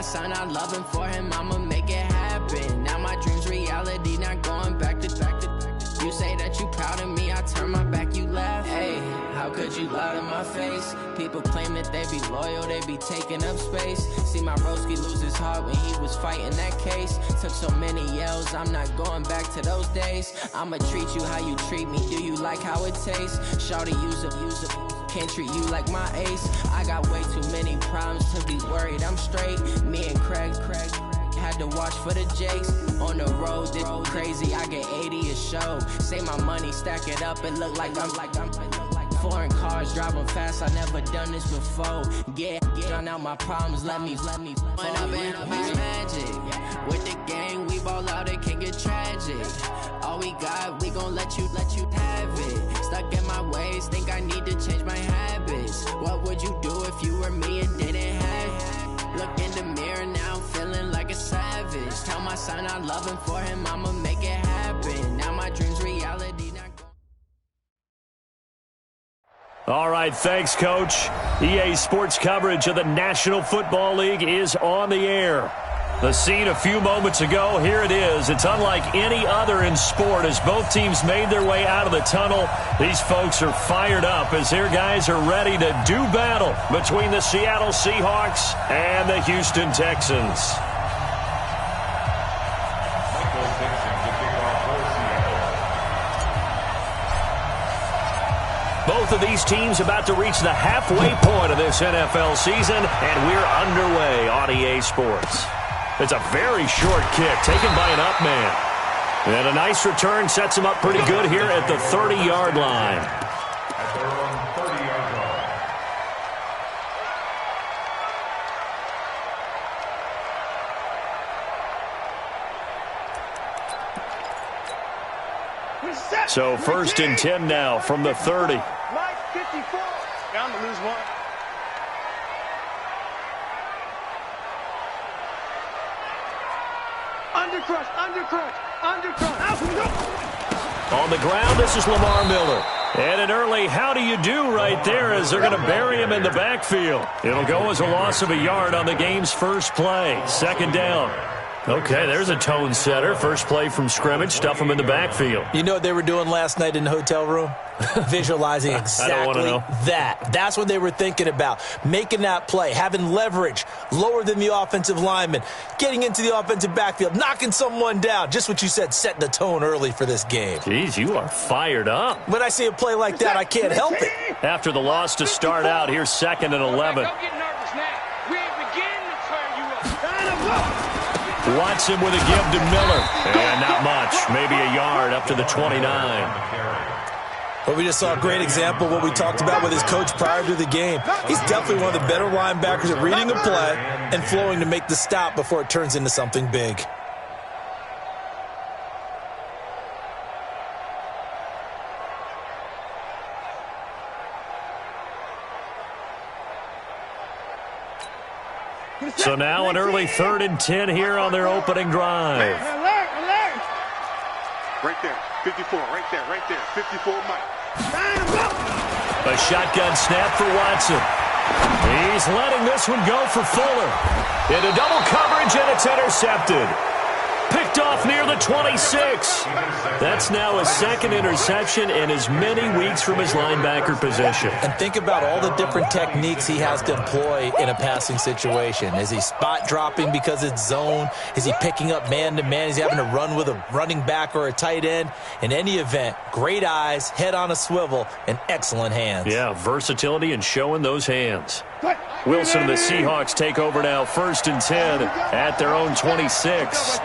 son, I love him, for him, I'ma make it happen. Now my dream's reality, not going back to. You say that you proud of me, I turn my back, you laugh. Hey, how could you lie to my face? People claim that they be loyal, they be taking up space. See my broski lose his heart when he was fighting that case. Took so many yells, I'm not going back to those days. I'ma treat you how you treat me, do you like how it tastes? Shawty, use a can't treat you like my ace. I got way too many problems to be worried, I'm straight. Me and Craig had to watch for the Jakes. On the road, this crazy, I get 80 a show. Say my money, stack it up, and look like I'm foreign cars, driving fast, I never done this before. Yeah, drown out my problems, let me when I've been magic. With the gang, we ball out, it can get tragic. All we got, we gon' let you have it. Stuck in my ways, think I need to change my habits. What would you do if you were me and didn't have it? Look in the mirror now, I'm feeling like a savage. Tell my son I love him, for him, I'ma make it happen. Now my dream's reality, not. All right, thanks, Coach. EA Sports coverage of the National Football League is on the air. The scene a few moments ago, here it is. It's unlike any other in sport as both teams made their way out of the tunnel. These folks are fired up as their guys are ready to do battle between the Seattle Seahawks and the Houston Texans. Both of these teams about to reach the halfway point of this NFL season, and we're underway on EA Sports. It's a very short kick taken by an up man. And a nice return sets him up pretty good here at the 30-yard line. At their own 30-yard line. So first and 10 now from the 30. 54. Down to lose one. Undercrush. On the ground, this is Lamar Miller. And an early how do you do right there as they're going to bury him in the backfield. It'll go as a loss of a yard on the game's first play. Second down. Okay, there's a tone setter. First play from scrimmage, stuff him in the backfield. You know what they were doing last night in the hotel room? Visualizing exactly that. That's what they were thinking about. Making that play, having leverage, lower than the offensive lineman, getting into the offensive backfield, knocking someone down. Just what you said, setting the tone early for this game. Jeez, you are fired up. When I see a play like that, I can't help it. After the loss to start out, here's second and 11. Don't get nervous now. We ain't beginning to turn you up. Watson with a give to Miller. And not much. Maybe a yard up to the 29. But we just saw a great example of what we talked about with his coach prior to the game. He's definitely one of the better linebackers at reading a play and flowing to make the stop before it turns into something big. So now an early 3rd and 10 here on their opening drive. Right there, 54, right there, 54 Mike. A shotgun snap for Watson. He's letting this one go for Fuller. Into double coverage, and it's intercepted. Picked off near the 26. That's now his second interception in as many weeks from his linebacker position. And think about all the different techniques he has to employ in a passing situation. Is he spot dropping because it's zone? Is he picking up man-to-man? Is he having to run with a running back or a tight end? In any event, great eyes, head on a swivel, and excellent hands. Yeah, versatility and showing those hands. Wilson and the Seahawks take over now, 1st and 10 at their own 26.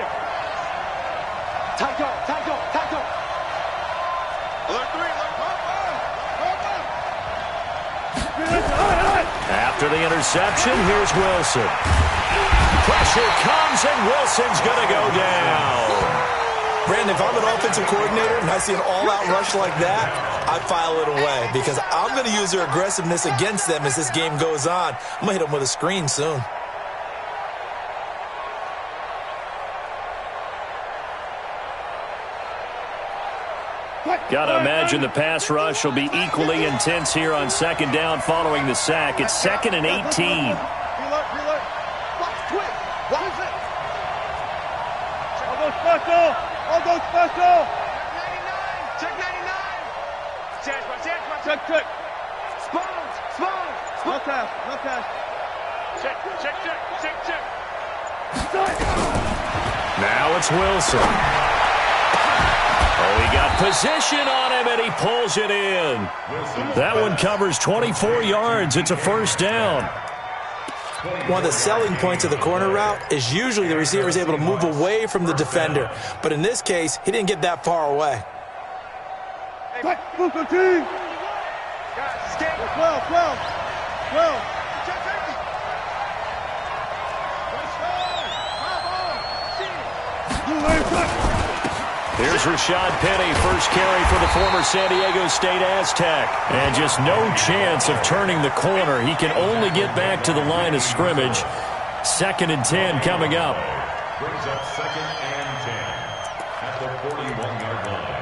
Tackle. After the interception, here's Wilson. Pressure comes, and Wilson's going to go down. Brandon, if I'm an offensive coordinator and I see an all-out rush like that, I file it away because I'm going to use their aggressiveness against them as this game goes on. I'm going to hit them with a screen soon. Got to imagine the pass rush will be equally intense here on second down following the sack. It's 2nd and 18. special. All go special. Check 99. Check. Check. Spoons. No cash. Check. Now it's Wilson. Oh, he got position on him, and he pulls it in. That one covers 24 yards. It's a first down. One of the selling points of the corner route is usually the receiver is able to move away from the defender. But in this case, he didn't get that far away. Hey, move the team. 12. Here's Rashad Penny, first carry for the former San Diego State Aztec. And just no chance of turning the corner. He can only get back to the line of scrimmage. 2nd and 10 coming up. Brings up 2nd and 10 at the 41-yard line.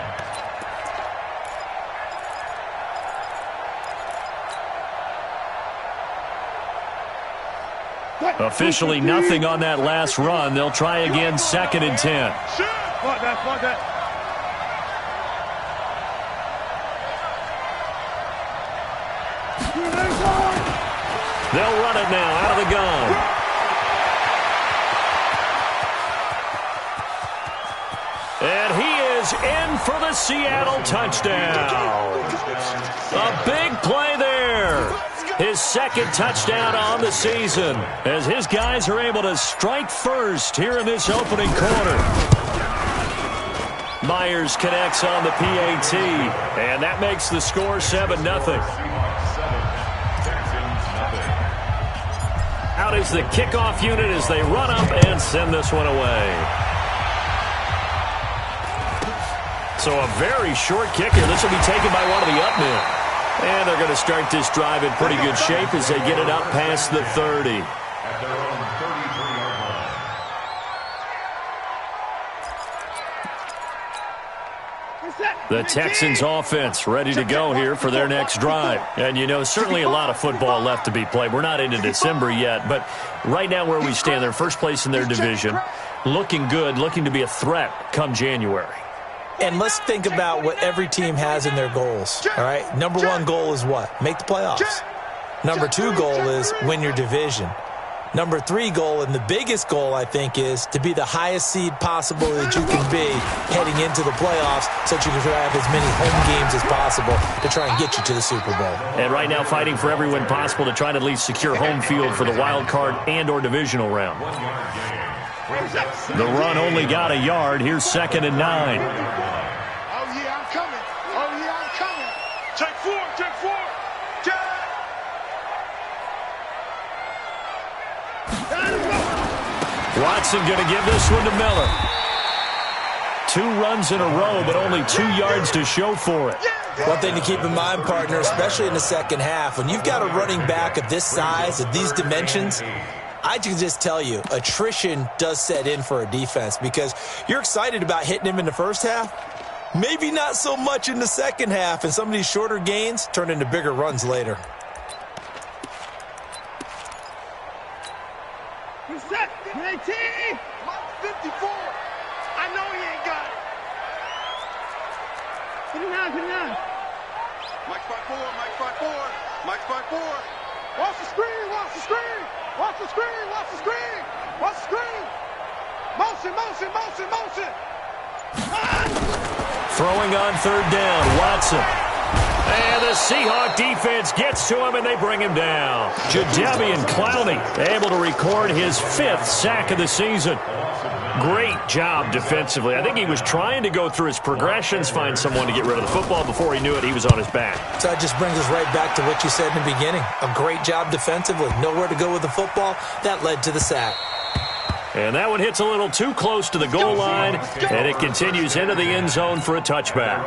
Officially nothing on that last run. They'll try again, 2nd and 10. Fuck that. They'll run it now out of the gun. And he is in for the Seattle touchdown. A big play there. His 2nd touchdown on the season as his guys are able to strike first here in this opening quarter. Myers connects on the PAT, and that makes the score 7-0. Out is the kickoff unit as they run up and send this one away. So a very short kicker. This will be taken by one of the up men. And they're going to start this drive in pretty good shape as they get it up past the 30. At their own 33-yard line. The Texans offense ready to go here for their next drive. And, you know, certainly a lot of football left to be played. We're not into December yet, but right now where we stand, they're first place in their division. Looking good, looking to be a threat come January. And let's think about what every team has in their goals, all right? Number 1 goal is what? Make the playoffs. Number 2 goal is win your division. Number 3 goal, and the biggest goal, I think, is to be the highest seed possible that you can be heading into the playoffs so that you can have as many home games as possible to try and get you to the Super Bowl. And right now fighting for every win possible to try to at least secure home field for the wild card and or divisional round. The run only got a yard. Here's 2nd and 9. Take four. Watson going to give this one to Miller. 2 runs in a row, but only 2 yards to show for it. One thing to keep in mind, partner, especially in the second half, when you've got a running back of this size, of these dimensions, I can just tell you, attrition does set in for a defense because you're excited about hitting him in the first half. Maybe not so much in the second half, and some of these shorter gains turn into bigger runs later. Reset. 19. 54. I know he ain't got it. 59. Mike's by four. Watch the screen. Motion. Throwing on 3rd down, Watson. And the Seahawk defense gets to him, and they bring him down. Jadeveon Clowney able to record his 5th sack of the season. Great job defensively. I think he was trying to go through his progressions, find someone to get rid of the football. Before he knew it, he was on his back. So that just brings us right back to what you said in the beginning. A great job defensively. Nowhere to go with the football. That led to the sack. And that one hits a little too close to the goal line, and it continues into the end zone for a touchback.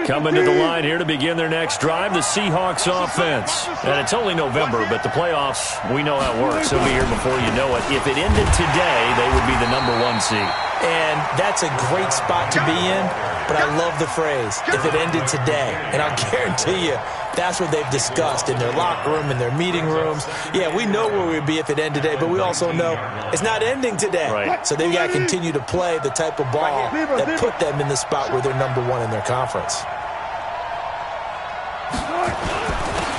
Coming to the line here to begin their next drive, the Seahawks offense. And it's only November, but the playoffs, we know how it works. They'll be here before you know it. If it ended today, they would be the #1 seed. And that's a great spot to be in, but I love the phrase, if it ended today. And I'll guarantee you, that's what they've discussed in their locker room, in their meeting rooms. Yeah, we know where we'd be if it ended today, but we also know it's not ending today. Right. So they've got to continue to play the type of ball that put them in the spot where they're #1 in their conference.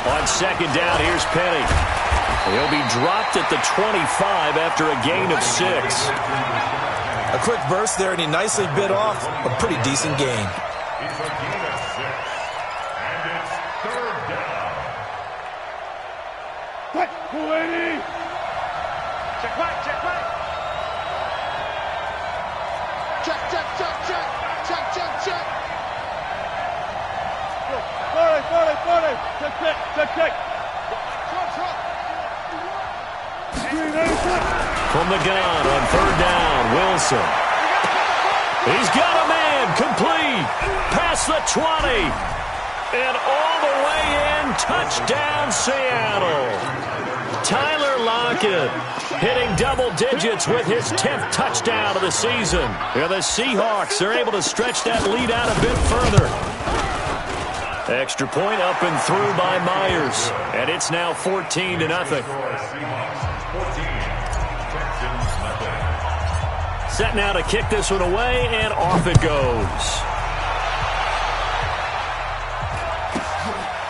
On second down, here's Penny. He'll be dropped at the 25 after a gain of 6. A quick burst there, and he nicely bit off a pretty decent gain. It's a gain of 6. And it's 3rd down. Check right, check right. Check. Check. From the gun on 3rd down, Wilson. He's got a man, complete, past the 20, and all the way in, touchdown Seattle. Tyler Lockett hitting double digits with his 10th touchdown of the season. And the Seahawks are able to stretch that lead out a bit further. Extra point up and through by Myers, and it's now 14-0. Set now to kick this one away, and off it goes.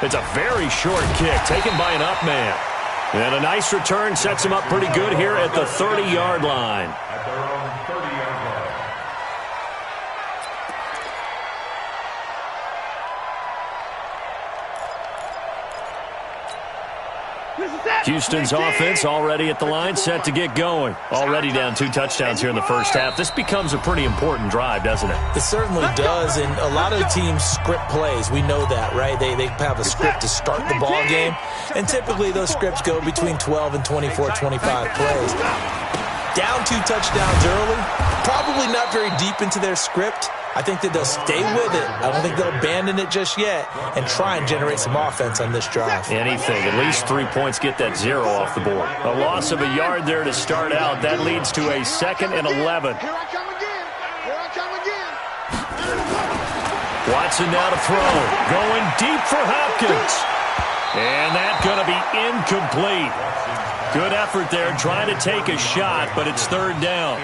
It's a very short kick, taken by an up man. And a nice return sets him up pretty good here at the 30-yard line. At their own 30-yard line. Houston's offense already at the line, set to get going. Already down 2 touchdowns here in the first half. This becomes a pretty important drive, doesn't it? It certainly does, and a lot of teams script plays. We know that, right? They have a script to start the ball game, and typically those scripts go between 12 and 24, 25 plays. Down 2 touchdowns early, probably not very deep into their script. I think that they'll stay with it. I don't think they'll abandon it just yet and try and generate some offense on this drive. Anything. At least 3 points get that 0 off the board. A loss of a yard there to start out. That leads to a 2nd and 11. Here I come again. Watson now to throw. Going deep for Hopkins. And that's going to be incomplete. Good effort there trying to take a shot, but it's 3rd down.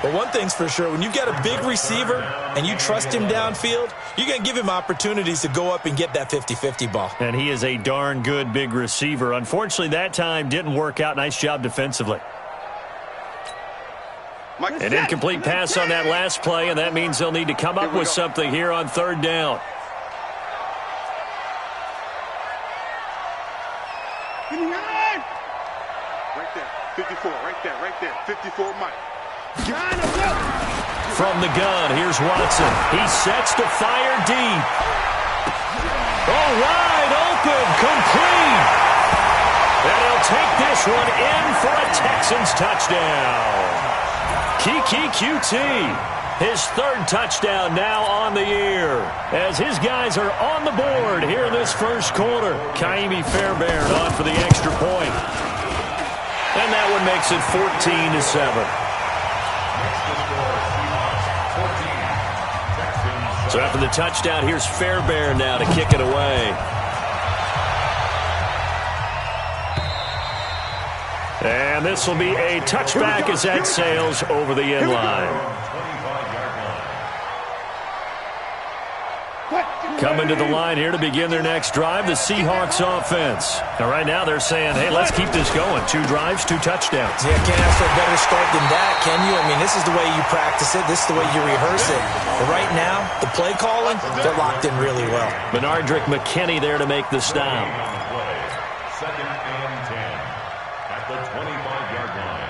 But one thing's for sure, when you've got a big receiver and you trust him downfield, you're going to give him opportunities to go up and get that 50-50 ball. And he is a darn good big receiver. Unfortunately, that time didn't work out. Nice job defensively. An incomplete pass on that last play, and that means they'll need to come up with something here on 3rd down. Right there. 54, right there. 54, Mike. From the gun, here's Watson. He sets to fire deep. Oh, wide open, complete. And he'll take this one in for a Texans touchdown. Kiki QT, his 3rd touchdown now on the year. As his guys are on the board here in this first quarter. Kaimi Fairbairn on for the extra point. And that one makes it 14-7. So after the touchdown, here's Fairbairn now to kick it away. And this will be a touchback as that sails over the end line. Coming to the line here to begin their next drive, the Seahawks offense. Now, right now they're saying, hey, let's keep this going. 2 drives, 2 touchdowns. Yeah, can't ask for a better start than that, can you? I mean, this is the way you practice it. This is the way you rehearse it. But right now, the play calling, they're locked in really well. Benardrick McKinney there to make the stop. 2nd and 10 at the 25-yard line.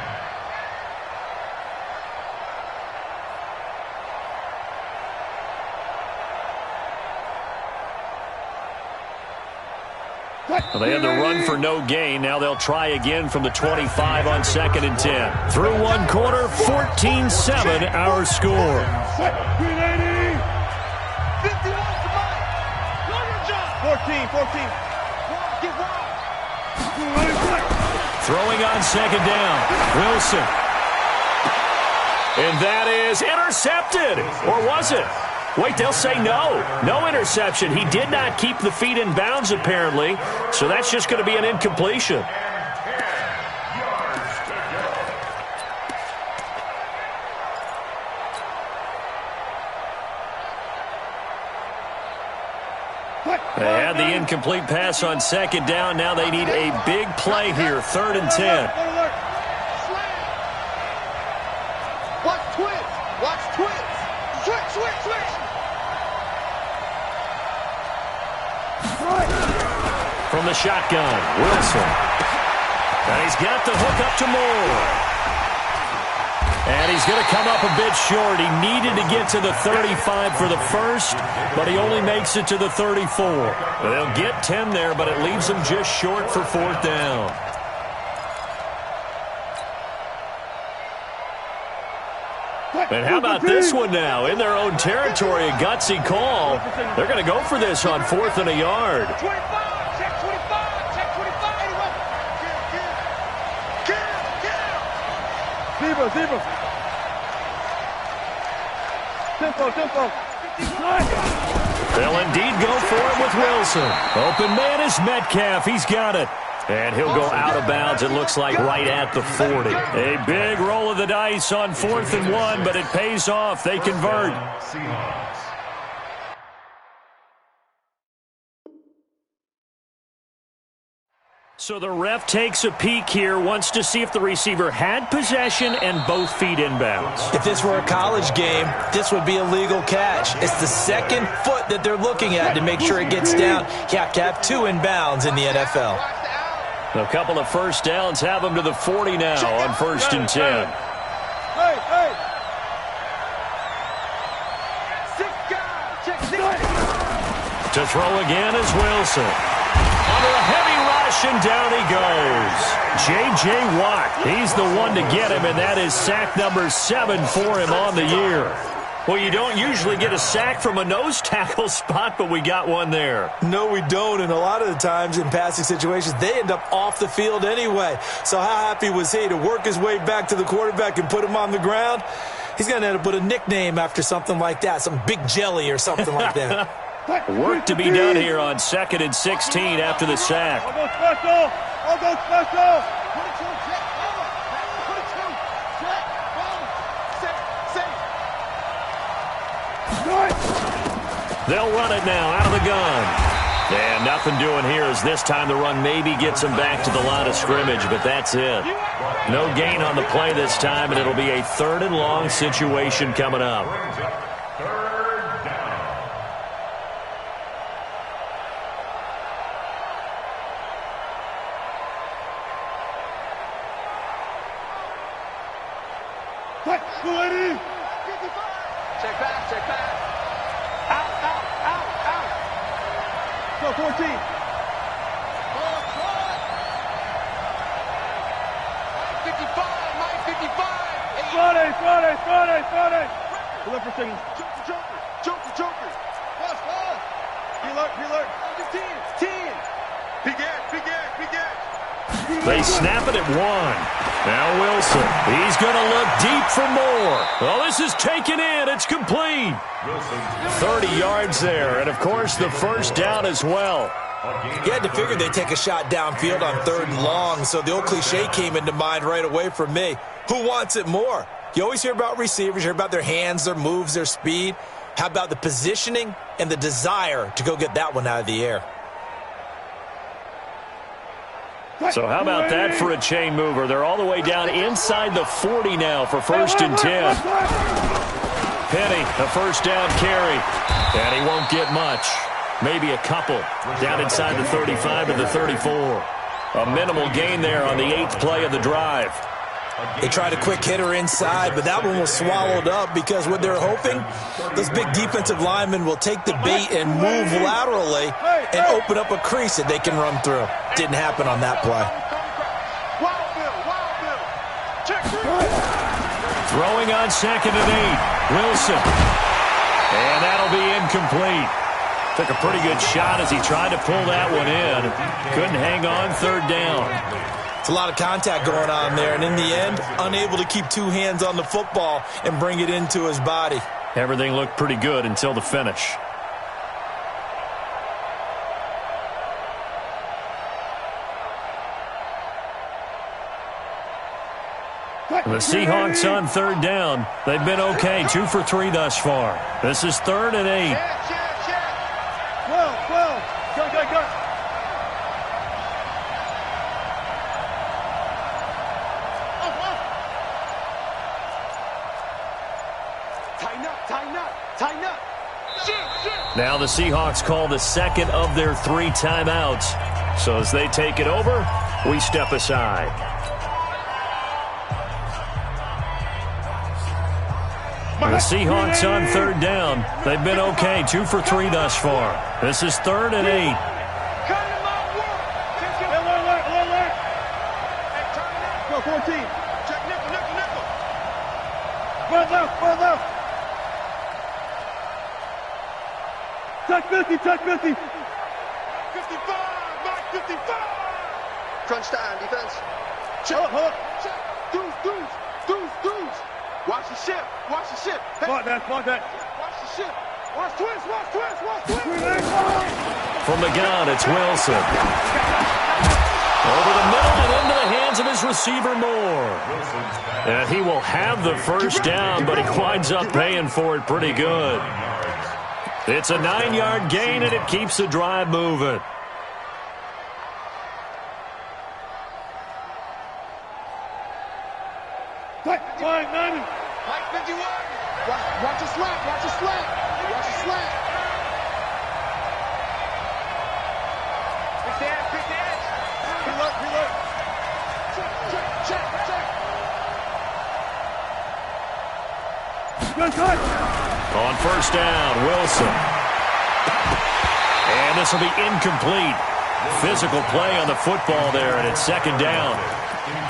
Well, they had the run for no gain. Now they'll try again from the 25 on 2nd and 10. Through 1 quarter, 14-7 our score. 51. Throwing on second down. Wilson. And that is intercepted. Or was it? Wait, they'll say no. No interception. He did not keep the feet in bounds, apparently. So that's just going to be an incompletion. They had the incomplete pass on second down. Now they need a big play here, 3rd and 10. Watch twitch. Watch twitch. Switch. From the shotgun, Wilson. And he's got the hook up to Moore. And he's going to come up a bit short. He needed to get to the 35 for the first, but he only makes it to the 34. They'll get 10 there, but it leaves them just short for 4th down. And how about this one now? In their own territory, a gutsy call. They're going to go for this on 4th and a yard. 25, check 25, check 25. Zebra. Tempo. They'll indeed go for it with Wilson. Open man is Metcalf. He's got it. And he'll go out of bounds, it looks like, right at the 40. A big roll of the dice on 4th and 1, but it pays off. They convert. So the ref takes a peek here, wants to see if the receiver had possession and both feet inbounds. If this were a college game, this would be a legal catch. It's the second foot that they're looking at to make sure it gets down. You have to have 2 inbounds in the NFL. A couple of first downs have them to the 40 now on 1st and 10. To throw again is Wilson. Under a heavy rush, and down he goes. J.J. Watt, he's the one to get him, and that is sack number 7 for him on the year. Well, you don't usually get a sack from a nose tackle spot, but we got one there. No, we don't, and a lot of the times in passing situations, they end up off the field anyway. So how happy was he to work his way back to the quarterback and put him on the ground? He's going to end up with a nickname after something like that, some Big Jelly or something like that. Work to be done here on 2nd and 16 after the sack. I'll go special. They'll run it now out of the gun. And nothing doing here as this time the run maybe gets them back to the line of scrimmage, but that's it. No gain on the play this time, and it'll be a 3rd and long situation coming up. Check back. Out. Go 14. Mike 55. Friday. Pull up for signal. Joker. Pass. He alert. 10. Big edge. They snap it at 1. Now Wilson. He's going to look deep for more. Well, this is taken in. It's complete. 30 yards there. And, of course, the first down as well. You had to figure they'd take a shot downfield on 3rd and long, so the old cliche came into mind right away for me. Who wants it more? You always hear about receivers, hear about their hands, their moves, their speed. How about the positioning and the desire to go get that one out of the air? So how about that for a chain mover? They're all the way down inside the 40 now for 1st and 10. Penny, a first down carry, and he won't get much. Maybe a couple down inside the 35 and the 34. A minimal gain there on the 8th play of the drive. They tried a quick hitter inside, but that one was swallowed up because what they're hoping, those big defensive linemen will take the bait and move laterally and open up a crease that they can run through. Didn't happen on that play. Throwing on 2nd and 8. Wilson. And that'll be incomplete. Took a pretty good shot as he tried to pull that one in. Couldn't hang on, third down. It's a lot of contact going on there, and in the end, unable to keep two hands on the football and bring it into his body. Everything looked pretty good until the finish. The Seahawks on third down. They've been okay, 2 for 3 thus far. This is 3rd and 8. 12. Go. Tighten up. Now the Seahawks call the second of their 3 timeouts. So as they take it over, we step aside. The Seahawks on third down. They've been okay, 2 for 3 thus far. This is 3rd and 8. Go, 14. Check nickel. Far left. Check 50. 55, Mike, 55. Crunch time, defense. Check. Deuce. Watch the ship. Hey. Spot that. Watch the ship. Watch twist. From the gun, it's Wilson. Over the middle and into the hands of his receiver, Moore. And he will have the first down, but he winds up paying for it pretty good. It's a 9-yard gain, and it keeps the drive moving. Mike 51. Watch the slant. Pick the edge. Reload. Check. Good. On first down, Wilson. And this will be incomplete. Physical play on the football there, and it's second down.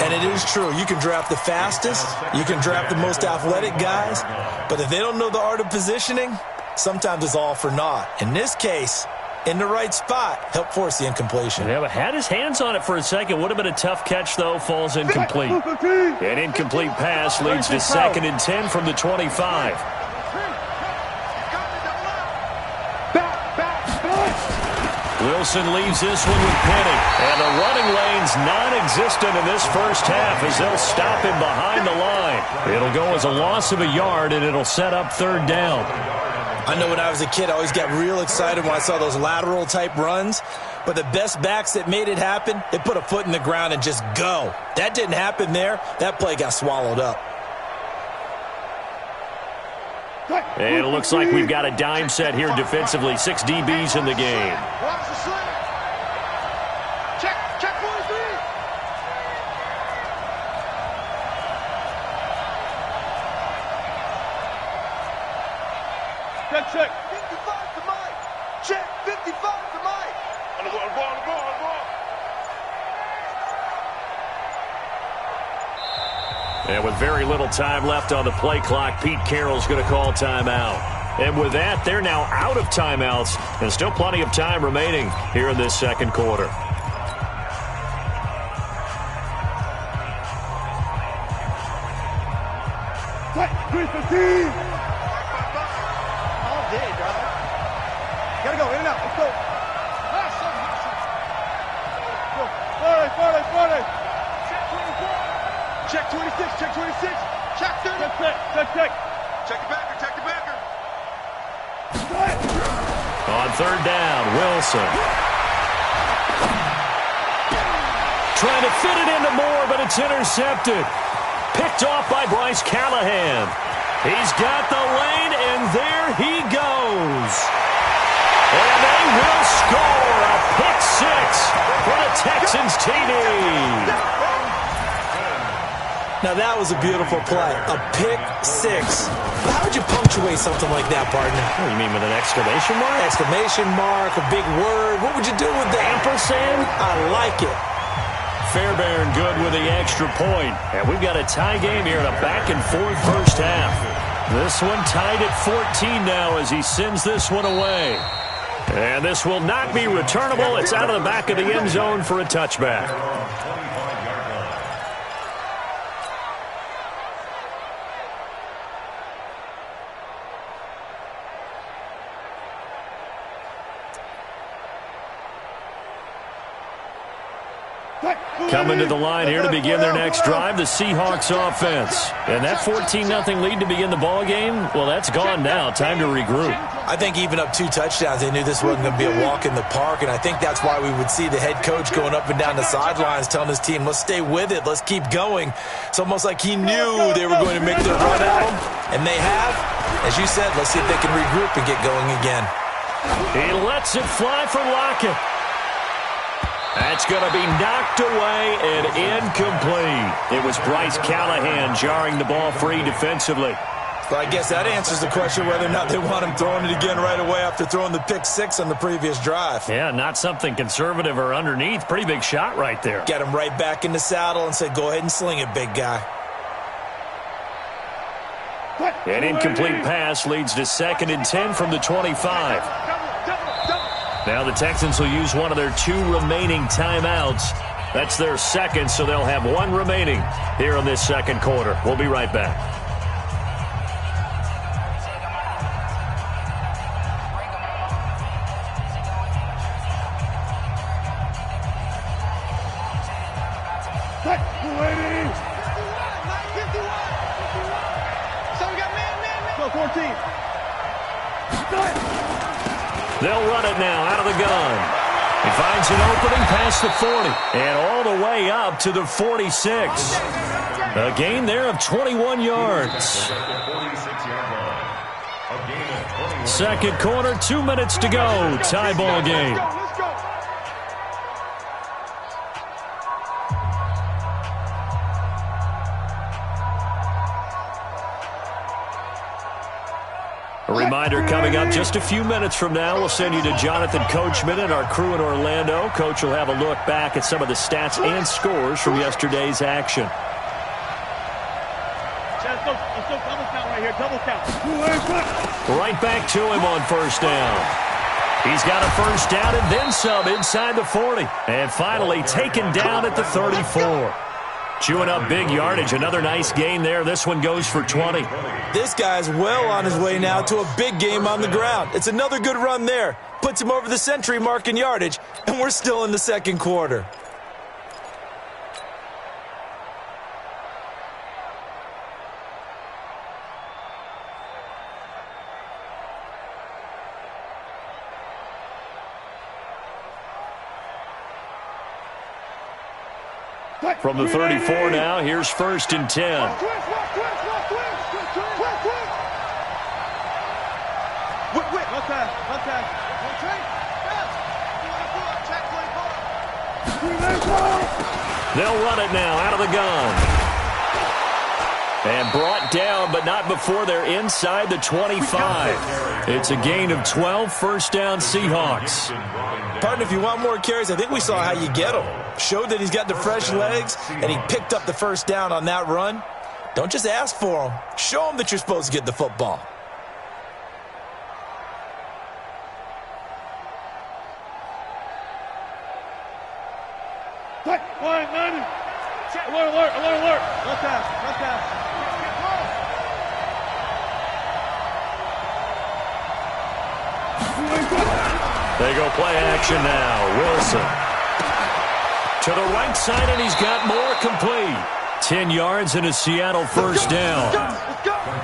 And it is true. You can draft the fastest. You can draft the most athletic guys. But if they don't know the art of positioning, sometimes it's all for naught. In this case, in the right spot, help force the incompletion. Yeah, but had his hands on it for a second. Would have been a tough catch, though. Falls incomplete. An incomplete pass leads to 2nd and 10 from the 25. Wilson leaves this one with Penny. And the running lane's non-existent in this first half as they'll stop him behind the line. It'll go as a loss of a yard, and it'll set up third down. I know when I was a kid, I always got real excited when I saw those lateral-type runs. But the best backs that made it happen, they put a foot in the ground and just go. That didn't happen there. That play got swallowed up. And it looks like we've got a dime set here defensively. 6 DBs in the game. Watch the slant. Check 43. Check. 55 to Mike. Check 55 to Mike. On the ball. And with very little time left on the play clock, Pete Carroll's going to call timeout. And with that, they're now out of timeouts, and still plenty of time remaining here in this second quarter. All day, dog. Gotta go, in and out. Let's go. Go. 40. Check 26. Check 30. Check the backer. On third down, Wilson. Trying to fit it into Moore, but it's intercepted. Picked off by Bryce Callahan. He's got the lane, and there he goes. And they will score a pick 6 for the Texans TD. Now, that was a beautiful play. A pick 6. But how would you punctuate something like that, partner? What do you mean, with an exclamation mark? Exclamation mark, a big word. What would you do with that? Ampersand? I like it. Fairbairn good with the extra point. And we've got a tie game here in a back-and-forth first half. This one tied at 14 now as he sends this one away. And this will not be returnable. It's out of the back of the end zone for a touchback. Coming to the line here to begin their next drive, the Seahawks offense. And that 14-0 lead to begin the ball game, well, that's gone now. Time to regroup. I think even up 2 touchdowns, they knew this wasn't going to be a walk in the park, and I think that's why we would see the head coach going up and down the sidelines telling his team, let's stay with it, let's keep going. It's almost like he knew they were going to make their run at him, and they have. As you said, let's see if they can regroup and get going again. He lets it fly for Lockett. That's going to be knocked away and incomplete. It was Bryce Callahan jarring the ball free defensively. Well, I guess that answers the question whether or not they want him throwing it again right away after throwing the pick 6 on the previous drive. Yeah, not something conservative or underneath. Pretty big shot right there. Get him right back in the saddle and say, go ahead and sling it, big guy. An incomplete pass leads to 2nd and 10 from the 25. Now the Texans will use one of their 2 remaining timeouts. That's their second, so they'll have 1 remaining here in this second quarter. We'll be right back. They'll run it now out of the gun. He finds an opening past the 40 and all the way up to the 46. A gain there of 21 yards. Second quarter, 2 minutes to go. Tie ball game. A reminder coming up just a few minutes from now, we'll send you to Jonathan Coachman and our crew in Orlando. Coach will have a look back at some of the stats and scores from yesterday's action. Right back to him on first down. He's got a first down and then some inside the 40. And finally taken down at the 34. Chewing up big yardage. Another nice gain there. This one goes for 20. This guy's well on his way now to a big game on the ground. It's another good run there. Puts him over the century mark in yardage, and we're still in the second quarter. From the 34 now, here's 1st and 10. They'll run it now out of the gun. And brought down, but not before they're inside the 25. It's a gain of 12, first down Seahawks. Partner, if you want more carries, I think we saw how you get him. Showed that he's got the fresh legs, and he picked up the first down on that run. Don't just ask for him. Show him that you're supposed to get the football. Alert. Left half. They go play action now. Wilson. To the right side, and he's got more complete. 10 yards and a Seattle first down.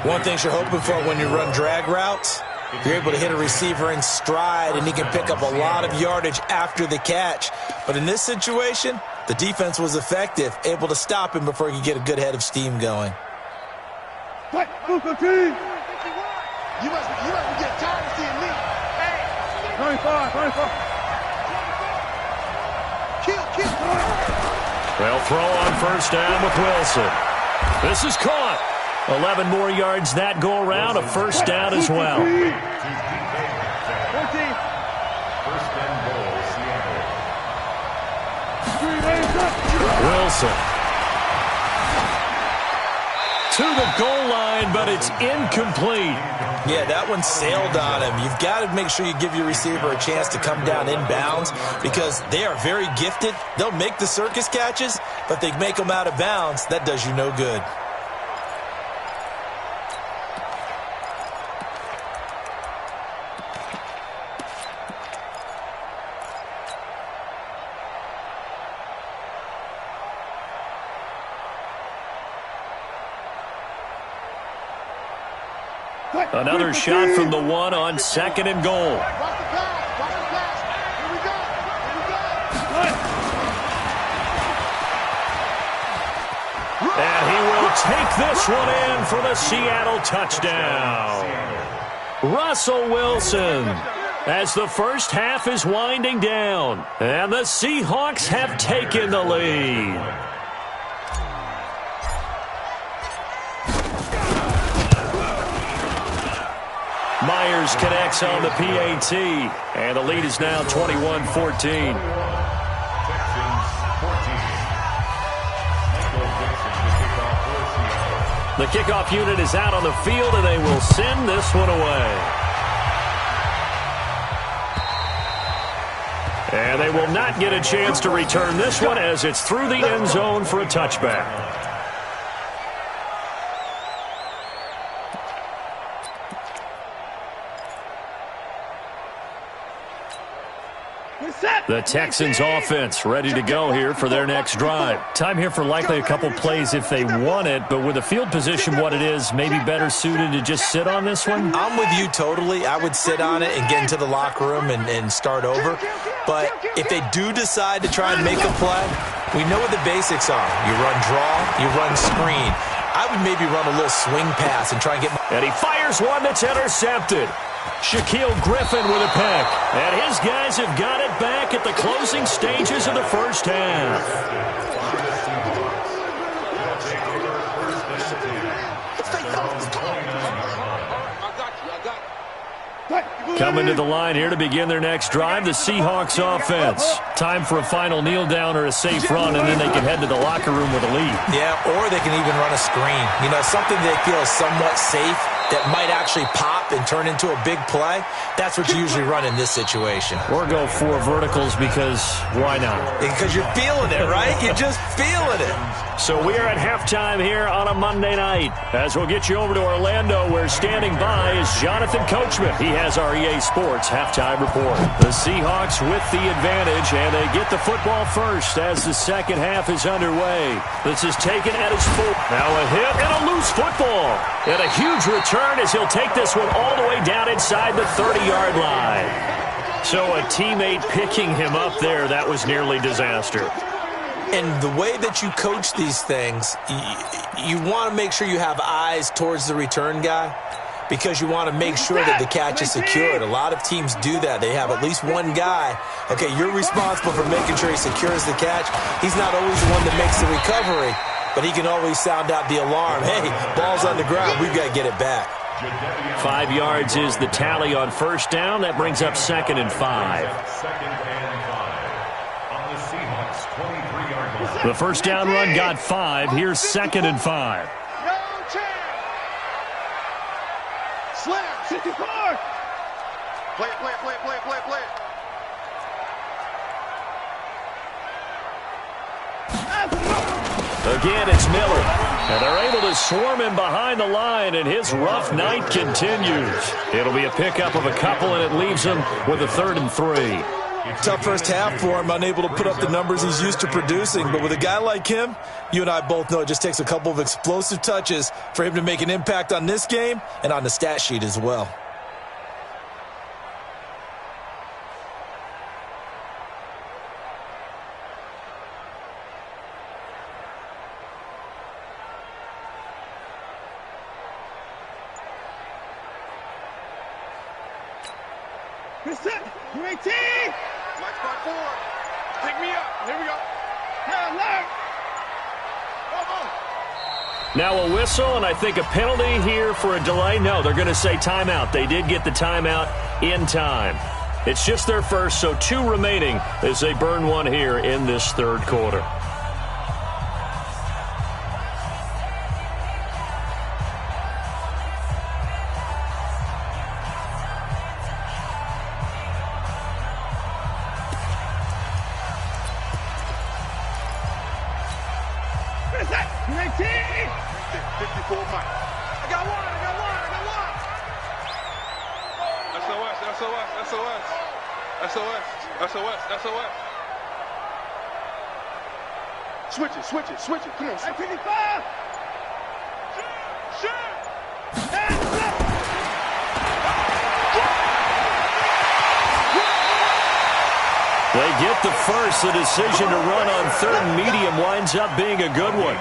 One thing you're hoping for when you run drag routes, you're able to hit a receiver in stride, and he can pick up a lot of yardage after the catch. But in this situation, the defense was effective, able to stop him before he could get a good head of steam going. You must be getting tired of seeing me. 25. Kill. They'll throw on first down with Wilson. This is caught. 11 more yards that go around, a first down as well. 14. First and goal, Seattle. Wilson. to the goal line, but it's incomplete. Yeah, that one sailed on him. You've got to make sure you give your receiver a chance to come down inbounds because they are very gifted. They'll make the circus catches, but they make them out of bounds. That does you no good. Another shot from the one on 2nd and goal. And he will take this one in for the Seattle touchdown. Russell Wilson, as the first half is winding down, and the Seahawks have taken the lead. Myers connects on the PAT, and the lead is now 21-14. The kickoff unit is out on the field, and they will send this one away. And they will not get a chance to return this one as it's through the end zone for a touchback. The Texans offense ready to go here for their next drive. Time here for likely a couple plays if they want it, but with the field position what it is, maybe better suited to just sit on this one? I'm with you totally. I would sit on it and get into the locker room and start over. But if they do decide to try and make a play, we know what the basics are. You run draw, you run screen. I would maybe run a little swing pass and try and get... And he fires one that's intercepted. Shaquille Griffin with a pick. And his guys have got it back at the closing stages of the first half. Coming to the line here to begin their next drive, the Seahawks offense. Time for a final kneel down or a safe run, and then they can head to the locker room with a lead. Yeah, or they can even run a screen. You know, something they feel is somewhat safe that might actually pop and turn into a big play. That's what you usually run in this situation. Or go 4 verticals because why not? Because you're feeling it, right? You're just feeling it. So we are at halftime here on a Monday night. As we'll get you over to Orlando, where standing by is Jonathan Coachman. He has our EA Sports halftime report. The Seahawks with the advantage, and they get the football first as the second half is underway. This is taken at his full. Now a hit and a loose football. And a huge return as he'll take this one all the way down inside the 30-yard line. So a teammate picking him up there, that was nearly disaster. And the way that you coach these things, you want to make sure you have eyes towards the return guy because you want to make sure that the catch is secured. A lot of teams do that. They have at least one guy. Okay, you're responsible for making sure he secures the catch. He's not always the one that makes the recovery, but he can always sound out the alarm. Hey, ball's on the ground. We've got to get it back. 5 yards is the tally on first down. That brings up 2nd and 5. The first down run got 5. Here's 2nd and 5. No chance. Slam. 64. Play it. Again, it's Miller. And they're able to swarm him behind the line, and his rough night continues. It'll be a pickup of a couple, and it leaves him with a 3rd and 3. Tough first half for him, unable to put up the numbers he's used to producing. But with a guy like him, you and I both know it just takes a couple of explosive touches for him to make an impact on this game and on the stat sheet as well. Now a whistle, and I think a penalty here for a delay. No, they're going to say timeout. They did get the timeout in time. It's just their first, so 2 remaining as they burn one here in this 3rd quarter. 54, Mike. I got one. SOS. Switch it. Come on. 55. Shoot. They get the first. The decision to run on third and medium winds up being a good one.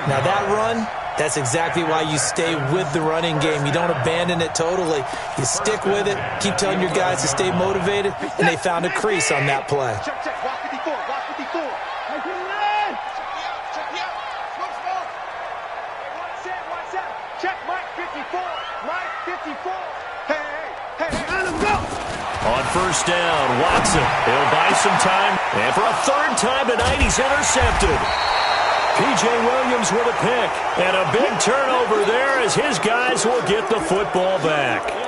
Now that run, that's exactly why you stay with the running game. You don't abandon it totally. You stick with it, keep telling your guys to stay motivated, and they found a crease on that play. Check. Watch 54. Check Mike 54. Hey, let him go. On first down, Watson. He'll buy some time. And for a third time tonight, he's intercepted. P.J. Williams with a pick. And a big turnover there as his guys will get the football back.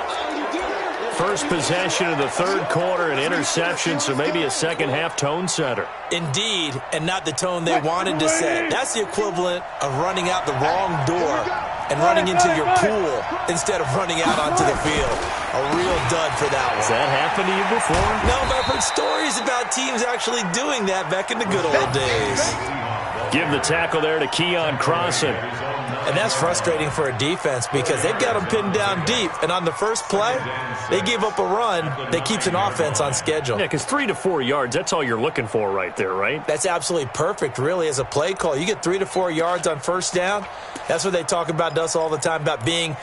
First possession of the third quarter, an interception, so maybe a second-half tone setter. Indeed, and not the tone they wanted to set. That's the equivalent of running out the wrong door and running into your pool instead of running out onto the field. A real dud for that one. Has that happened to you before? No, but I've heard stories about teams actually doing that back in the good old days. Give the tackle there to Keon Crossan. And that's frustrating for a defense because they've got them pinned down deep. And on the first play, they give up a run that keeps an offense on schedule. Yeah, because 3 to 4 yards, that's all you're looking for right there, right? That's absolutely perfect, really, as a play call. You get 3 to 4 yards on first down. That's what they talk about to us all the time, about being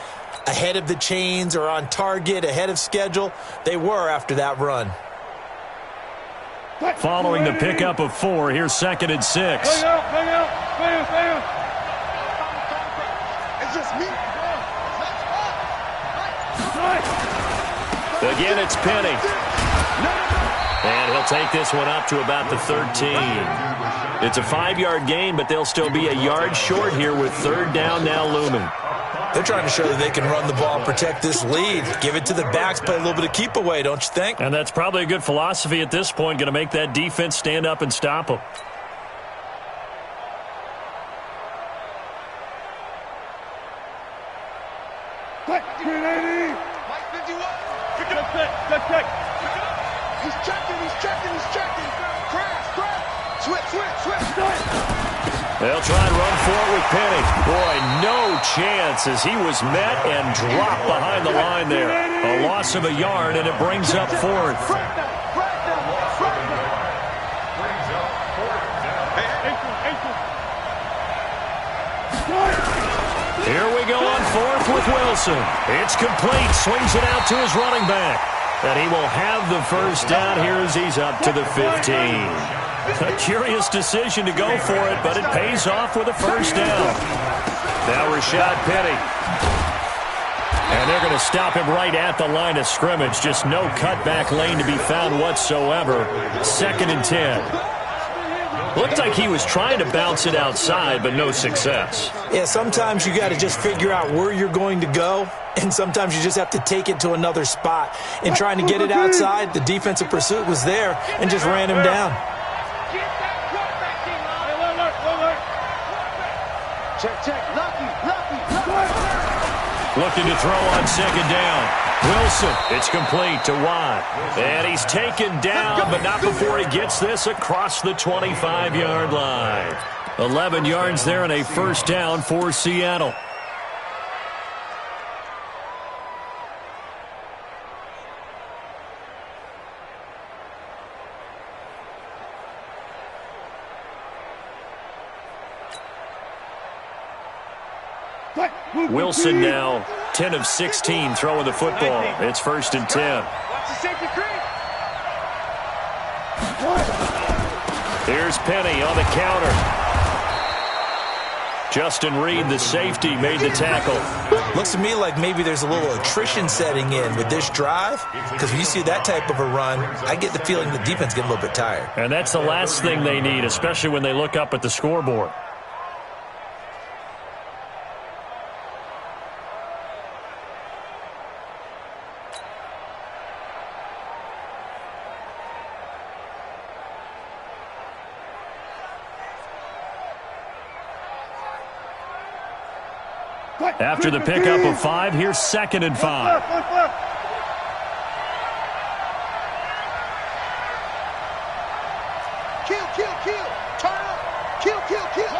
ahead of the chains or on target, ahead of schedule. They were after that run. Following the pickup of 4, here's 2nd and 6. Hang out. It's just me. Again, it's Penny. And he'll take this one up to about the 13. It's a 5-yard gain, but they'll still be a yard short here with third down now looming. They're trying to show that they can run the ball, protect this lead, give it to the backs, play a little bit of keep away, don't you think? And that's probably a good philosophy at this point, going to make that defense stand up and stop them. Mike 51. Check. He's checking. Crash. Switch. They'll try and run for it with Penny. Boy, no chance as he was met and dropped behind the line there. A loss of a yard, and it brings up 4th. Here we go on 4th with Wilson. It's complete. Swings it out to his running back. And he will have the first down here as he's up to the 15. A curious decision to go for it, but it pays off with a first down. Now Rashad Penny. And they're going to stop him right at the line of scrimmage. Just no cutback lane to be found whatsoever. 2nd and 10. Looked like he was trying to bounce it outside, but no success. Yeah, sometimes you got to just figure out where you're going to go, and sometimes you just have to take it to another spot. And trying to get it outside, the defensive pursuit was there and just ran him down. Check. Lucky. Looking to throw on 2nd down. Wilson, it's complete to Watt. And he's taken down, but not before he gets this across the 25-yard line. 11 yards there and a first down for Seattle. Wilson now 10 of 16 throwing the football. It's 1st and 10. Here's Penny on the counter. Justin Reed, the safety, made the tackle. Looks to me like maybe there's a little attrition setting in with this drive, because when you see that type of a run, I get the feeling the defense get a little bit tired. And that's the last thing they need, especially when they look up at the scoreboard. After the pickup of 5, here's 2nd and 5. Kill, kill, kill. Turn up. Kill, kill, kill.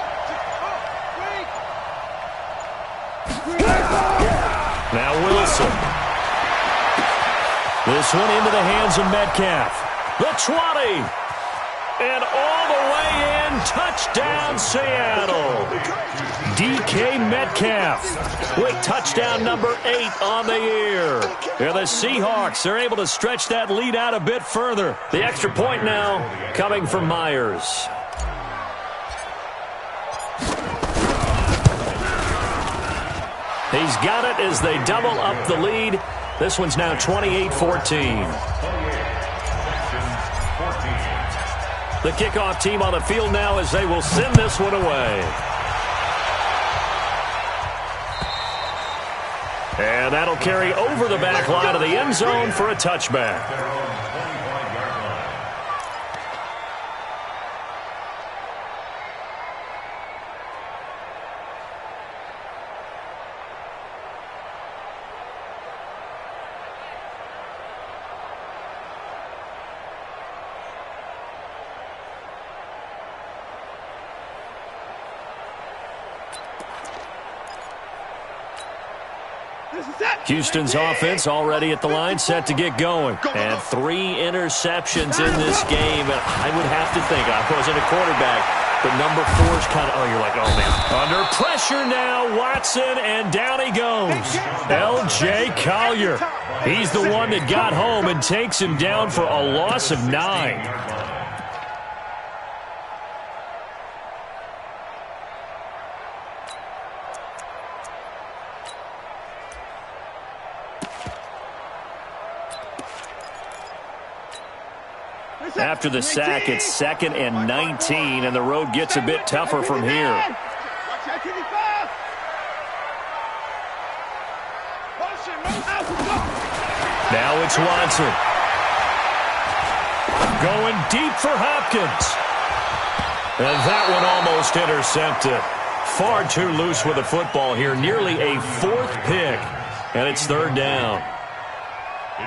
Now Wilson. This one into the hands of Metcalf. The 20. And all the way in. Touchdown, Seattle. DK Metcalf with touchdown number 8 on the year. And the Seahawks are able to stretch that lead out a bit further. The extra point now coming from Myers. He's got it as they double up the lead. This one's now 28-14. The kickoff team on the field now as they will send this one away. And that'll carry over the back line of the end zone for a touchback. Houston's offense already at the line, set to get going. And 3 interceptions in this game. And I would have to think, I wasn't a quarterback, but number 4 is kind of, oh, you're like, oh, man. Under pressure now, Watson, and down he goes. L.J. Collier. He's the one that got home and takes him down for a loss of 9. After the sack, it's 2nd and 19, and the road gets a bit tougher from here. Now it's Watson. Going deep for Hopkins. And that one almost intercepted. Far too loose with the football here. Nearly a 4th pick, and it's 3rd down.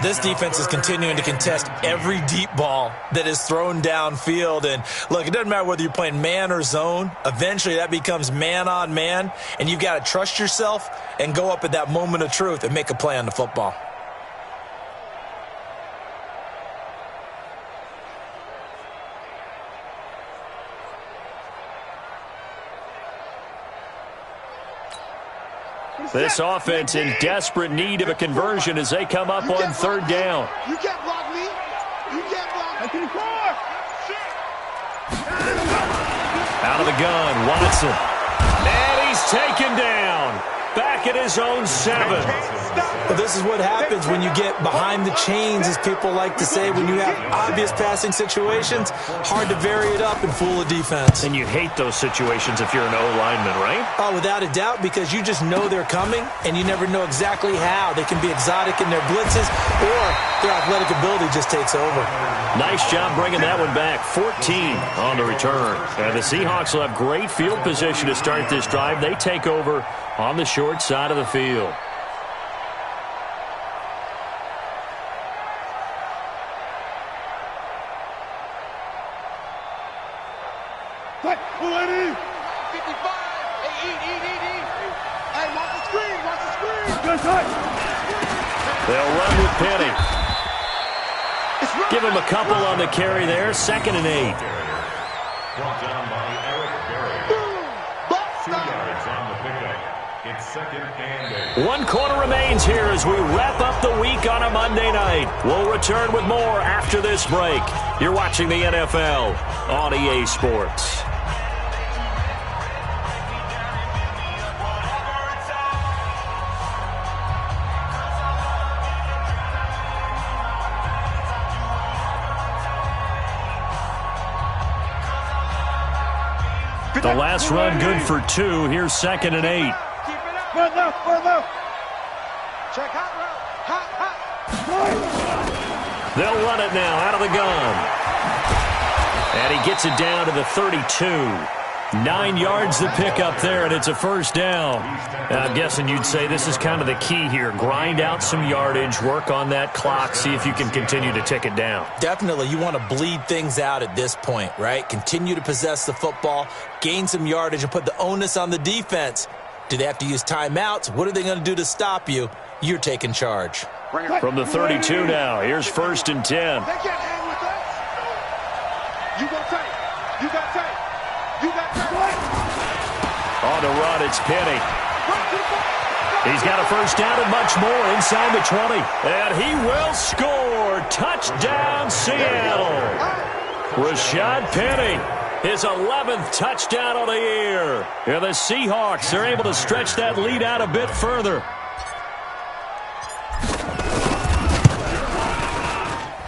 This defense is continuing to contest every deep ball that is thrown downfield. And, look, it doesn't matter whether you're playing man or zone. Eventually, that becomes man-on-man, and you've got to trust yourself and go up at that moment of truth and make a play on the football. This offense in desperate need of a conversion as they come up on 3rd down. You can't block me. You can't block me. Out of the gun, Watson. And he's taken down. Back at his own 7. Well, this is what happens when you get behind the chains, as people like to say. When you have obvious passing situations, hard to vary it up and fool a defense. And you hate those situations if you're an O-lineman, right? Oh, without a doubt, because you just know they're coming, and you never know exactly how. They can be exotic in their blitzes, or their athletic ability just takes over. Nice job bringing that one back. 14 on the return. And the Seahawks will have great field position to start this drive. They take over on the short side of the field. They'll run with Penny. Give him a couple on the carry there. 2nd and 8. Brought down by Eric Berry. 2 yards on the pickup. It's 2nd and 8. 1 quarter remains here as we wrap up the week on a Monday night. We'll return with more after this break. You're watching the NFL on EA Sports. The last run good for 2. Here's 2nd and 8. Further. Check hot route. They'll run it now out of the gun. And he gets it down to the 32. 9 yards to pick up there, and it's a first down. And I'm guessing you'd say this is kind of the key here. Grind out some yardage, work on that clock, see if you can continue to tick it down. Definitely. You want to bleed things out at this point, right? Continue to possess the football, gain some yardage, and put the onus on the defense. Do they have to use timeouts? What are they going to do to stop you? You're taking charge. From the 32 now, here's 1st and 10. They can't hang with us. You got tight. You got tight. You got tight. On the run, it's Penny. He's got a first down and much more inside the 20. And he will score. Touchdown, Seattle. Rashad Penny, his 11th touchdown of the year. And the Seahawks are able to stretch that lead out a bit further.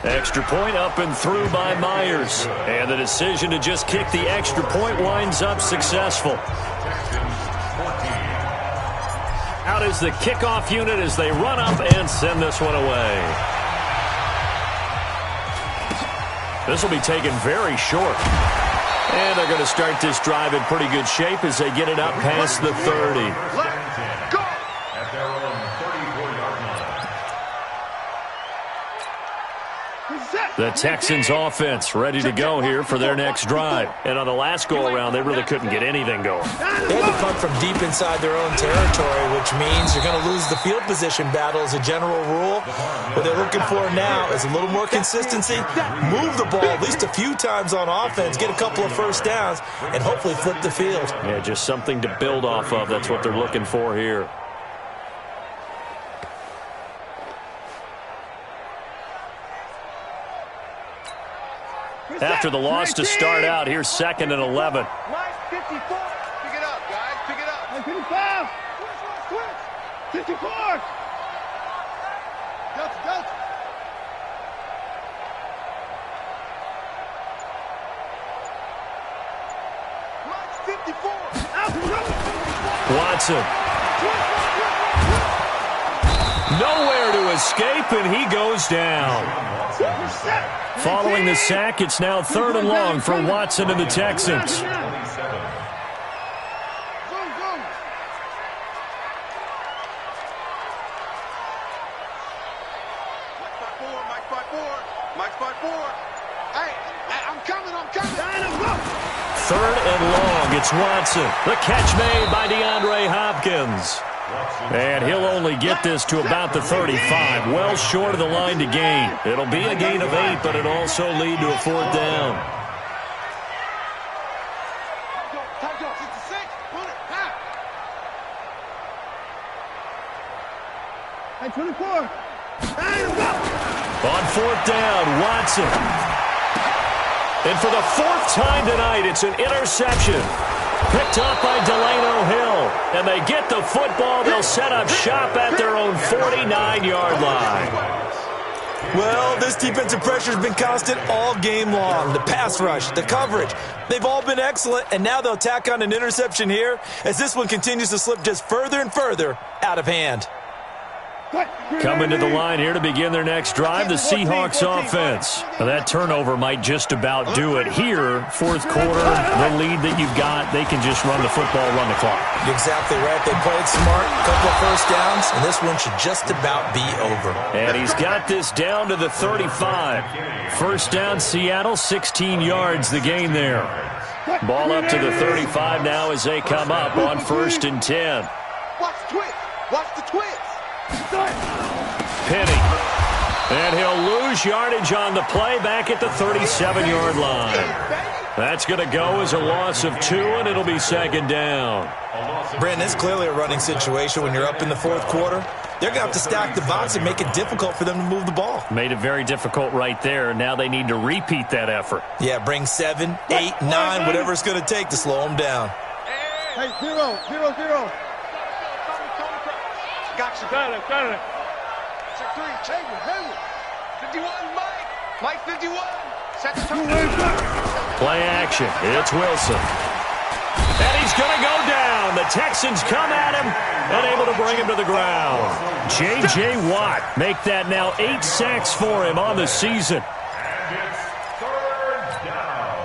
Extra point up and through by Myers. And the decision to just kick the extra point winds up successful. Out is the kickoff unit as they run up and send this one away. This will be taken very short. And they're going to start this drive in pretty good shape as they get it up past the 30. Let's go! At their own 34-yard line. The Texans offense ready to go here for their next drive. And on the last go-around, they really couldn't get anything going. They had to punt from deep inside their own territory, which means you're going to lose the field position battle as a general rule. What they're looking for now is a little more consistency, move the ball at least a few times on offense, get a couple of first downs, and hopefully flip the field. Yeah, just something to build off of. That's what they're looking for here. After the loss to start out, here's 2nd and 11. 54. Pick it up, guys. Pick it up. 55. 54. Go. Watch 54. Watson. Nowhere to escape, and he goes down. Following the sack, it's now 3rd and long for Watson and the Texans. Mike 4. Hey, I'm coming. 3rd and long, it's Watson. The catch made by DeAndre Hopkins. And he'll only get this to about the 35, well short of the line to gain. It'll be a gain of 8, but it'll also lead to a 4th down. Hey, 24. On 4th down, Watson. And for the 4th time tonight, it's an interception. Picked up by Delano Hill. And they get the football. They'll set up shop at their own 49-yard line. Well, this defensive pressure has been constant all game long. The pass rush, the coverage, they've all been excellent. And now they'll tack on an interception here as this one continues to slip just further and further out of hand. Coming to the line here to begin their next drive, the Seahawks offense. Now that turnover might just about do it here. 4th quarter, the lead that you've got, they can just run the football, run the clock. Exactly right. They played smart, a couple of first downs, and this one should just about be over. And he's got this down to the 35. First down, Seattle, 16 yards the gain there. Ball up to the 35 now as they come up on 1st and 10. Watch the twist. Watch the twist. Penny. And he'll lose yardage on the play back at the 37-yard line. That's going to go as a loss of 2, and it'll be 2nd down. Brandon, it's clearly a running situation when you're up in the 4th quarter. They're going to have to stack the box and make it difficult for them to move the ball. Made it very difficult right there. Now they need to repeat that effort. Yeah, bring 7, 8, 9, whatever it's going to take to slow them down. Hey, 0. Gotcha. Got it. Check 3. Chamber. 51, Mike 51. Set the tone. Play action. It's Wilson. And he's going to go down. The Texans come at him, unable to bring him to the ground. J.J. Watt make that now 8 sacks for him on the season. And it's 3rd down.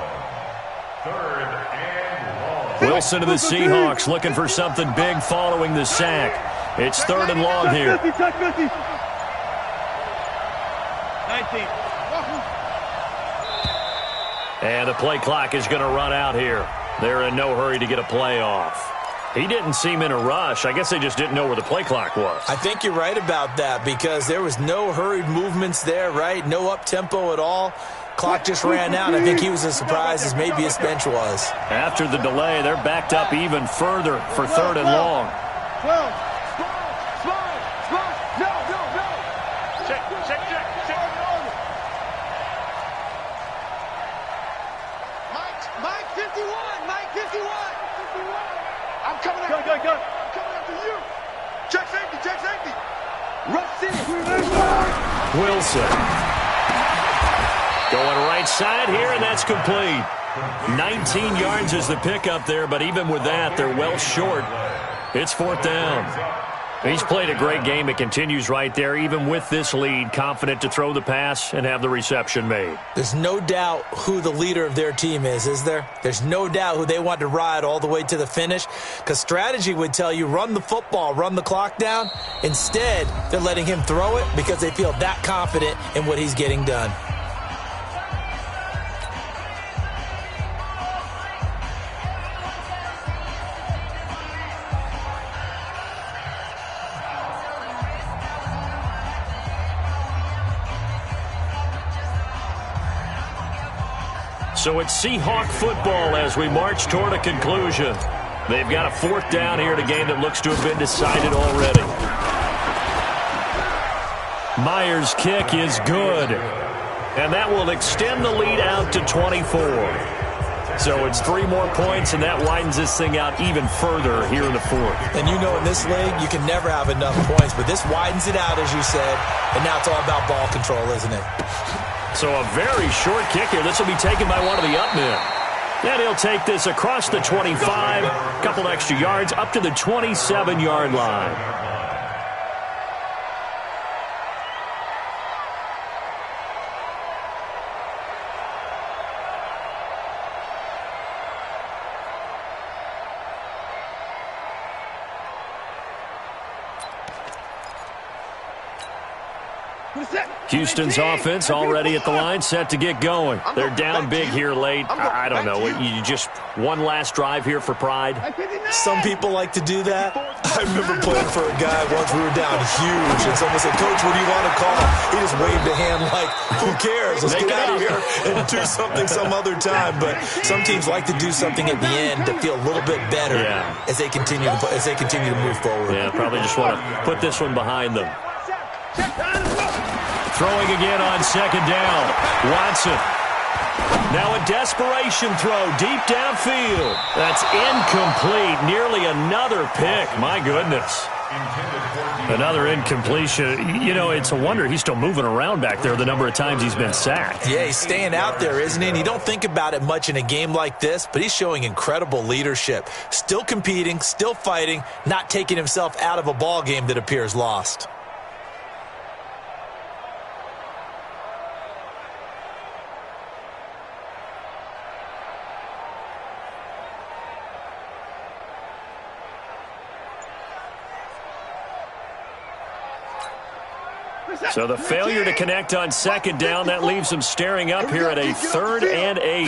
3rd and long. Wilson to the Seahawks looking for something big following the sack. It's 3rd and long here. 19. And the play clock is going to run out here. They're in no hurry to get a play off. He didn't seem in a rush. I guess they just didn't know where the play clock was. I think you're right about that because there was no hurried movements there, right? No up-tempo at all. Clock just ran out. I think he was as surprised as maybe his bench was. After the delay, they're backed up even further for 3rd and long. 12. No. Check. Mike 51. I'm coming after you. I'm coming after you. Check safety. Rush city. Wilson. Going right side here, and that's complete. 19 yards is the pickup there, but even with that, they're well short. It's 4th down. He's played a great game. It continues right there, even with this lead, confident to throw the pass and have the reception made. There's no doubt who the leader of their team is there? There's no doubt who they want to ride all the way to the finish because strategy would tell you run the football, run the clock down. Instead, they're letting him throw it because they feel that confident in what he's getting done. So it's Seahawk football as we march toward a conclusion. They've got a 4th down here in a game that looks to have been decided already. Myers' kick is good. And that will extend the lead out to 24. So it's 3 more points, and that widens this thing out even further here in the 4th. And you know in this league, you can never have enough points, but this widens it out, as you said, and now it's all about ball control, isn't it? So a very short kick here. This will be taken by one of the up men. And he'll take this across the 25, a couple extra yards, up to the 27-yard line. Houston's offense already at the line, set to get going. They're down big here late. I don't know. You just one last drive here for pride? Some people like to do that. I remember playing for a guy once. We were down huge, and someone said, "Coach, what do you want to call?" He just waved a hand like, who cares? Let's get out of here and do something some other time. But some teams like to do something at the end to feel a little bit better as they continue to move forward. Yeah, probably just want to put this one behind them. Throwing again on 2nd down. Watson. Now a desperation throw deep downfield. That's incomplete. Nearly another pick. My goodness. Another incompletion. You know, it's a wonder he's still moving around back there the number of times he's been sacked. Yeah, he's staying out there, isn't he? And you don't think about it much in a game like this, but he's showing incredible leadership. Still competing, still fighting, not taking himself out of a ball game that appears lost. So the failure to connect on 2nd down, that leaves them staring up here at a 3rd and 8.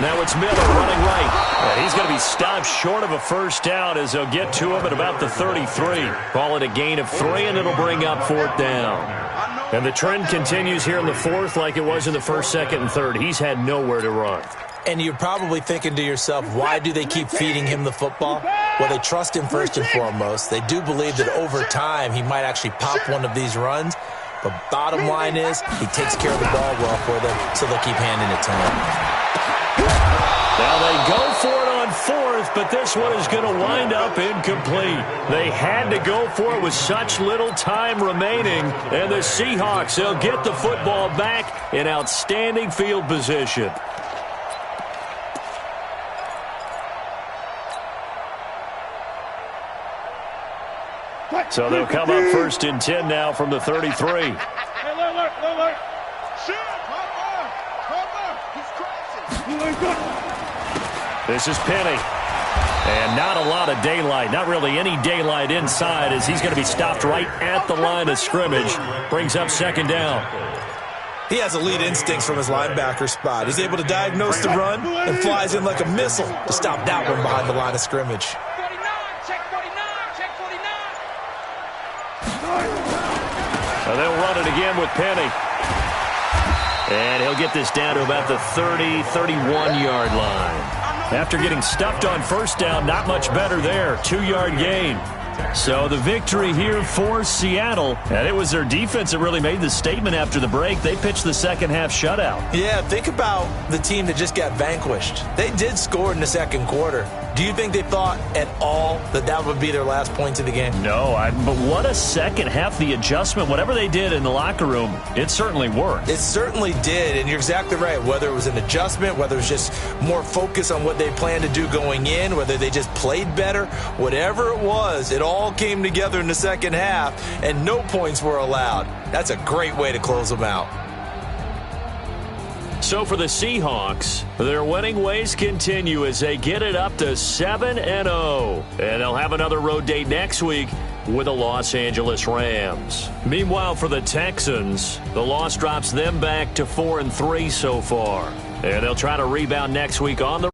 Now it's Miller running right. He's going to be stopped short of a 1st down as they'll get to him at about the 33. Call it a gain of 3, and it'll bring up 4th down. And the trend continues here in the 4th like it was in the 1st, 2nd, and 3rd. He's had nowhere to run. And you're probably thinking to yourself, why do they keep feeding him the football? Well, they trust him first and foremost. They do believe that over time he might actually pop one of these runs. But bottom line is he takes care of the ball well for them, so they'll keep handing it to him. Now they go for it on 4th, but this one is going to wind up incomplete. They had to go for it with such little time remaining. And the Seahawks, they'll get the football back in outstanding field position. So they'll come up 1st and 10 now from the 33. Hey, look. Shoot! He's crossing. This is Penny. And not a lot of daylight, not really any daylight inside, as he's going to be stopped right at the line of scrimmage. Brings up second down. He has elite instincts from his linebacker spot. He's able to diagnose the run and flies in like a missile to stop that one behind the line of scrimmage. 49, check 49, check 49. So they'll run it again with Penny. And he'll get this down to about the 30, 31-yard line. After getting stuffed on first down, not much better there. 2-yard gain. So the victory here for Seattle. And it was their defense that really made the statement after the break. They pitched the second-half shutout. Yeah, think about the team that just got vanquished. They did score in the second quarter. Do you think they thought at all that that would be their last points of the game? No, but what a second half. The adjustment, whatever they did in the locker room, it certainly worked. It certainly did, and you're exactly right. Whether it was an adjustment, whether it was just more focus on what they planned to do going in, whether they just played better, whatever it was, it all came together in the second half, and no points were allowed. That's a great way to close them out. So for the Seahawks, their winning ways continue as they get it up to 7-0. And they'll have another road date next week with the Los Angeles Rams. Meanwhile, for the Texans, the loss drops them back to 4-3 so far. And they'll try to rebound next week on the